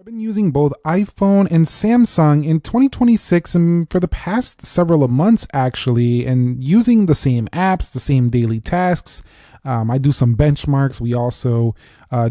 been using both iPhone and Samsung in 2026 and for the past several months actually, and using the same apps, the same daily tasks. I do some benchmarks. We also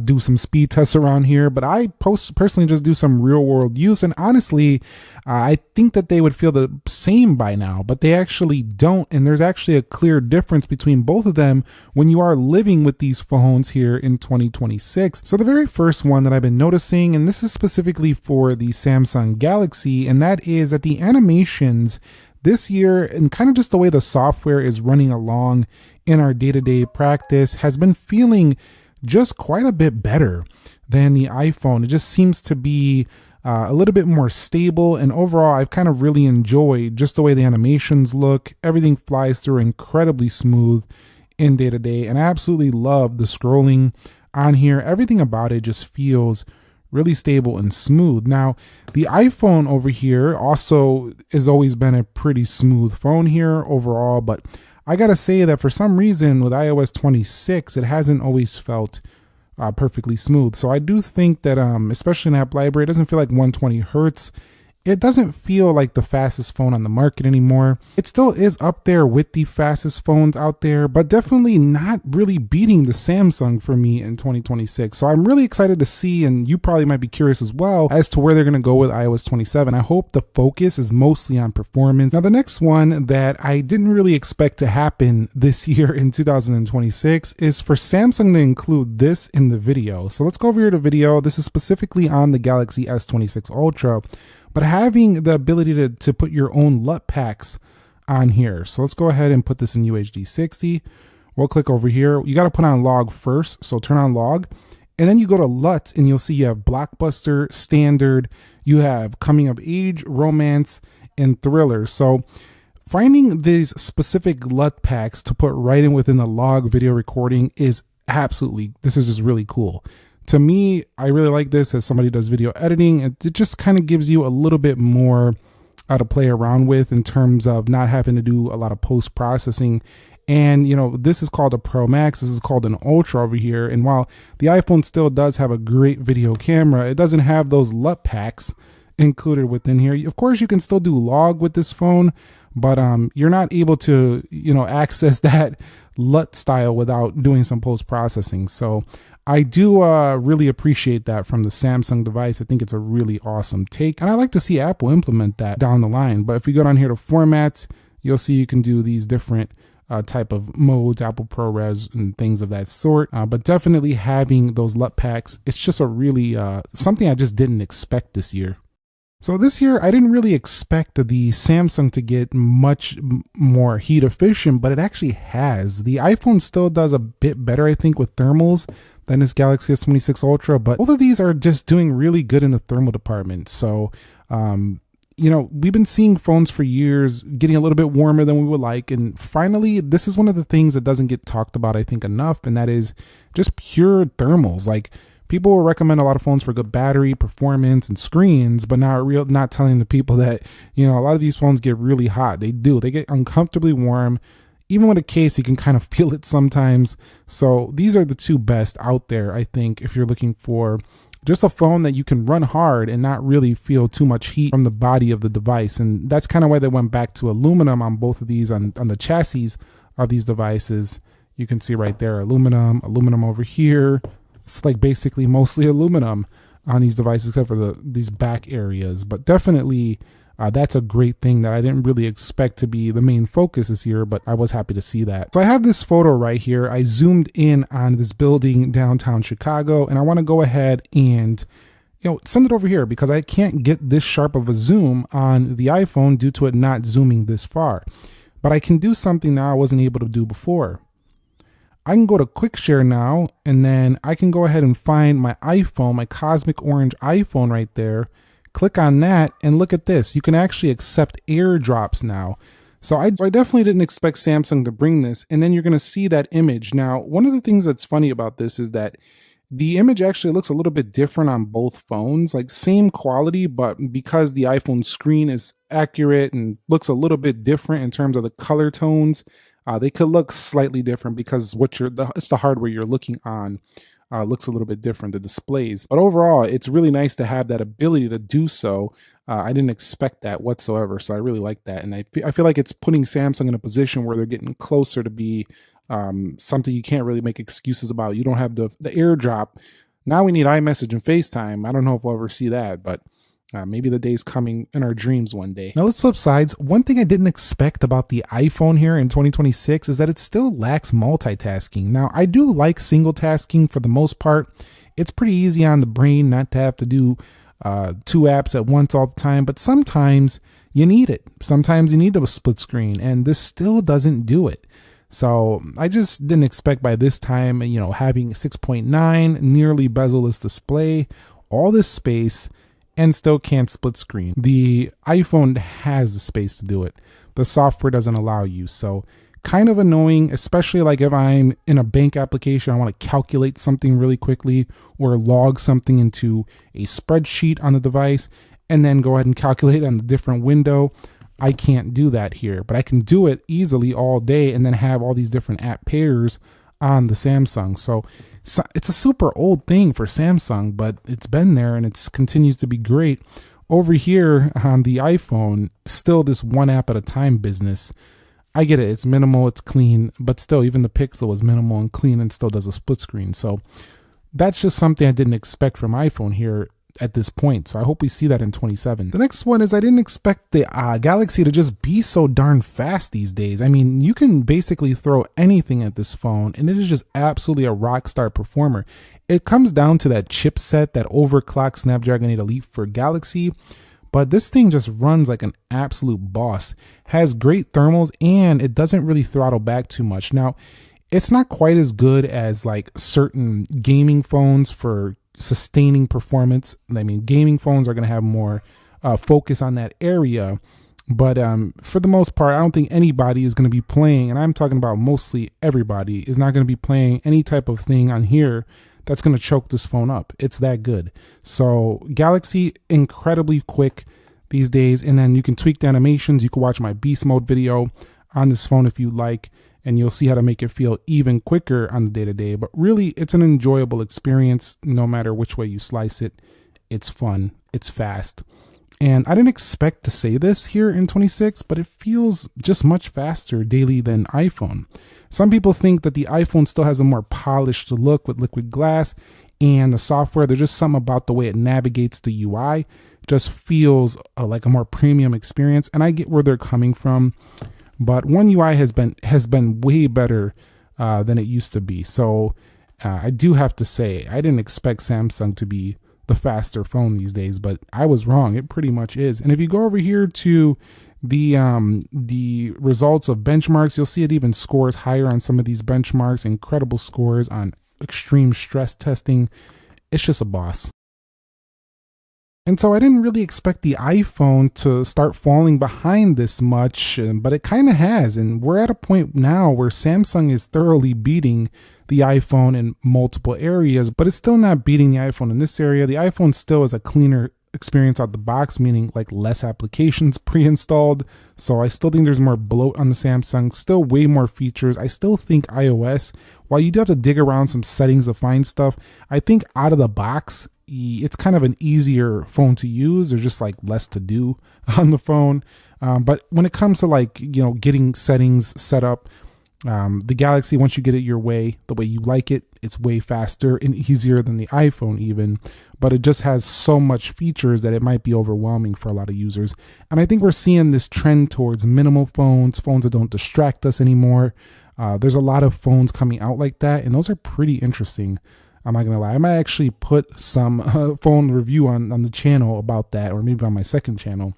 do some speed tests around here, but I personally just do some real world use. And honestly, I think that they would feel the same by now, but they actually don't. And there's actually a clear difference between both of them when you are living with these phones here in 2026. So the very first one that I've been noticing, and this is specifically for the Samsung Galaxy, and that is that the animations this year and kind of just the way the software is running along in our day-to-day practice has been feeling just quite a bit better than the iPhone. It just seems to be a little bit more stable, and overall I've kind of really enjoyed just the way the animations look. Everything flies through incredibly smooth in day-to-day, and I absolutely love the scrolling on here. Everything about it just feels really stable and smooth. Now, the iPhone over here also has always been a pretty smooth phone here overall, but I gotta say that for some reason with iOS 26, it hasn't always felt perfectly smooth. So I do think that, especially in App Library, it doesn't feel like 120 hertz. It doesn't feel like the fastest phone on the market anymore. It still is up there with the fastest phones out there, but definitely not really beating the Samsung for me in 2026. So I'm really excited to see, and you probably might be curious as well, as to where they're going to go with iOS 27. I hope the focus is mostly on performance. Now, the next one that I didn't really expect to happen this year in 2026 is for Samsung to include this in the video. So let's go over here to video. This is specifically on the Galaxy S26 Ultra. But having the ability to put your own LUT packs on here. So let's go ahead and put this in UHD 60. We'll click over here. You got to put on log first. So turn on log. And then you go to LUT and you'll see you have blockbuster, standard, you have coming of age, romance, and thriller. So finding these specific LUT packs to put right in within the log video recording is this is just really cool. To me, I really like this as somebody who does video editing. It just kind of gives you a little bit more to play around with in terms of not having to do a lot of post-processing. And, you know, this is called a Pro Max. This is called an Ultra over here. And while the iPhone still does have a great video camera, it doesn't have those LUT packs included within here. Of course, you can still do log with this phone, but you're not able to, you know, access that LUT style without doing some post-processing. So I do really appreciate that from the Samsung device. I think it's a really awesome take, and I like to see Apple implement that down the line. But if you go down here to formats, you'll see you can do these different type of modes, Apple ProRes and things of that sort. But definitely having those LUT packs, it's just a really something I just didn't expect this year. So this year, I didn't really expect the Samsung to get much more heat efficient, but it actually has. The iPhone still does a bit better, I think, with thermals than this Galaxy S26 Ultra, but both of these are just doing really good in the thermal department. So, you know, we've been seeing phones for years getting a little bit warmer than we would like. And finally, this is one of the things that doesn't get talked about, I think, enough, and that is just pure thermals. Like, people will recommend a lot of phones for good battery performance and screens, but not telling the people that, you know, a lot of these phones get really hot. They do. They get uncomfortably warm. Even with a case, you can kind of feel it sometimes. So these are the two best out there, I think, if you're looking for just a phone that you can run hard and not really feel too much heat from the body of the device. And that's kind of why they went back to aluminum on both of these, on the chassis of these devices. You can see right there, aluminum over here. It's like basically mostly aluminum on these devices except for these back areas. But definitely that's a great thing that I didn't really expect to be the main focus this year, but I was happy to see that. So I have this photo right here. I zoomed in on this building downtown Chicago, and I want to go ahead and, you know, send it over here because I can't get this sharp of a zoom on the iPhone due to it not zooming this far. But I can do something now I wasn't able to do before. I can go to quick share now, and then I can go ahead and find my iPhone, my cosmic orange iPhone right there. Click on that and look at this. You can actually accept airdrops now. So I definitely didn't expect Samsung to bring this. And then you're going to see that image. Now, one of the things that's funny about this is that the image actually looks a little bit different on both phones, like same quality, but because the iPhone screen is accurate and looks a little bit different in terms of the color tones, they could look slightly different because it's the hardware you're looking on. looks a little bit different, the displays. But overall, it's really nice to have that ability to do so. I didn't expect that whatsoever, so I really like that. And I feel like it's putting Samsung in a position where they're getting closer to be something you can't really make excuses about. You don't have the AirDrop. Now we need iMessage and FaceTime. I don't know if we'll ever see that, but maybe the day's coming in our dreams one day. Now let's flip sides. One thing I didn't expect about the iPhone here in 2026 is that it still lacks multitasking. Now I do like single tasking for the most part. It's pretty easy on the brain not to have to do 2 apps at once all the time, but sometimes you need it. Sometimes you need a split screen, and this still doesn't do it. So I just didn't expect by this time, having 6.9 nearly bezel-less display, all this space, and still can't split screen. The iPhone has the space to do it. The software doesn't allow you. So kind of annoying, especially like if I'm in a bank application, I want to calculate something really quickly or log something into a spreadsheet on the device and then go ahead and calculate on a different window. I can't do that here, but I can do it easily all day and then have all these different app pairs on the Samsung. So it's a super old thing for Samsung, but it's been there and it continues to be great. Over here on the iPhone, still this one app at a time business. I get it, it's minimal, it's clean, but still even the Pixel is minimal and clean and still does a split screen. So that's just something I didn't expect from iPhone here at this point. So I hope we see that in 27. The next one is I didn't expect the Galaxy to just be so darn fast these days. I mean, you can basically throw anything at this phone and it is just absolutely a rock star performer. It comes down to that chipset, that overclocked Snapdragon 8 Elite for Galaxy, but this thing just runs like an absolute boss. Has great thermals and it doesn't really throttle back too much. Now, it's not quite as good as like certain gaming phones for sustaining performance. I mean, gaming phones are going to have more focus on that area, but for the most part, I don't think anybody is going to be playing, and I'm talking about mostly everybody, is not going to be playing any type of thing on here that's going to choke this phone up. It's that good. So Galaxy, incredibly quick these days, and then you can tweak the animations. You can watch my beast mode video on this phone if you like, and you'll see how to make it feel even quicker on the day-to-day. But really, it's an enjoyable experience no matter which way you slice it. It's fun, it's fast. And I didn't expect to say this here in 26, but it feels just much faster daily than iPhone. Some people think that the iPhone still has a more polished look with liquid glass and the software. There's just something about the way it navigates the UI. Just feels like a more premium experience. And I get where they're coming from. But One UI has been way better than it used to be. So I do have to say, I didn't expect Samsung to be the faster phone these days, but I was wrong. It pretty much is. And if you go over here to the results of benchmarks, you'll see it even scores higher on some of these benchmarks. Incredible scores on extreme stress testing. It's just a boss. And so I didn't really expect the iPhone to start falling behind this much, but it kind of has. And we're at a point now where Samsung is thoroughly beating the iPhone in multiple areas, but it's still not beating the iPhone in this area. The iPhone still is a cleaner experience out the box, meaning like less applications pre-installed. So I still think there's more bloat on the Samsung, still way more features. I still think iOS, while you do have to dig around some settings to find stuff, I think out of the box, it's kind of an easier phone to use. There's just like less to do on the phone. But when it comes to like, getting settings set up, the Galaxy, once you get it your way, the way you like it, it's way faster and easier than the iPhone even. But it just has so much features that it might be overwhelming for a lot of users. And I think we're seeing this trend towards minimal phones that don't distract us anymore. There's a lot of phones coming out like that, and those are pretty interesting. I'm not gonna lie. I might actually put some phone review on the channel about that, or maybe on my second channel.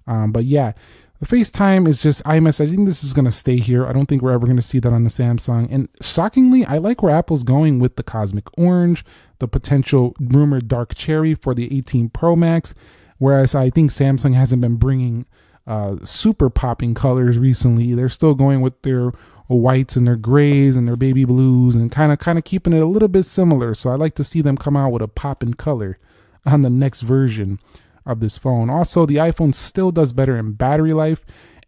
But yeah, the FaceTime is just iMessage. I think this is gonna stay here. I don't think we're ever gonna see that on the Samsung. And shockingly, I like where Apple's going with the Cosmic Orange, the potential rumored dark cherry for the 18 Pro Max. Whereas I think Samsung hasn't been bringing super popping colors recently. They're still going with their whites and their grays and their baby blues and kind of keeping it a little bit similar. So I like to see them come out with a pop in color on the next version of this phone. Also, the iPhone still does better in battery life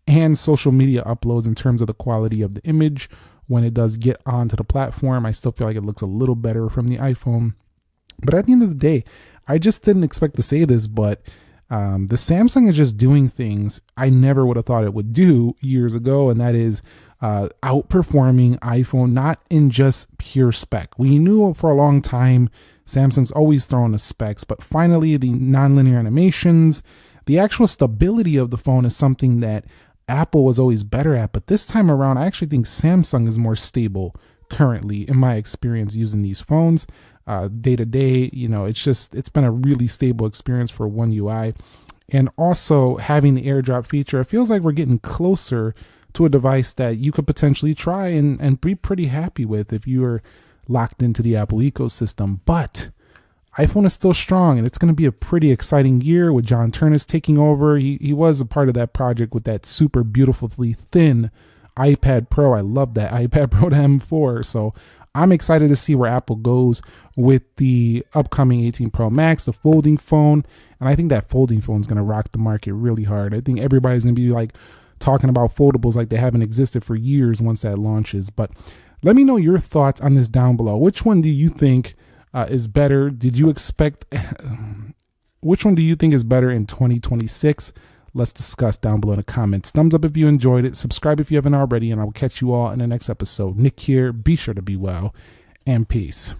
and social media uploads in terms of the quality of the image, when it does get onto the platform. I still feel like it looks a little better from the iPhone. But at the end of the day, I just didn't expect to say this, but the Samsung is just doing things I never would have thought it would do years ago, and that is outperforming iPhone, not in just pure spec. We knew for a long time Samsung's always throwing the specs, but finally the nonlinear animations, the actual stability of the phone is something that Apple was always better at. But this time around, I actually think Samsung is more stable currently in my experience using these phones day to day. It's been a really stable experience for One UI. And also having the AirDrop feature, it feels like we're getting closer to a device that you could potentially try and be pretty happy with if you are locked into the Apple ecosystem. But iPhone is still strong, and it's going to be a pretty exciting year with John Ternus taking over. He was a part of that project with that super beautifully thin iPad Pro. I love that iPad Pro to M4. So I'm excited to see where Apple goes with the upcoming 18 Pro Max, the folding phone. And I think that folding phone is going to rock the market really hard. I think everybody's going to be like talking about foldables like they haven't existed for years once that launches. But let me know your thoughts on this down below. Which one do you think is better? Did you expect? Which one do you think is better in 2026? Let's discuss down below in the comments. Thumbs up if you enjoyed it. Subscribe if you haven't already, and I will catch you all in the next episode. Nick here. Be sure to be well, and peace.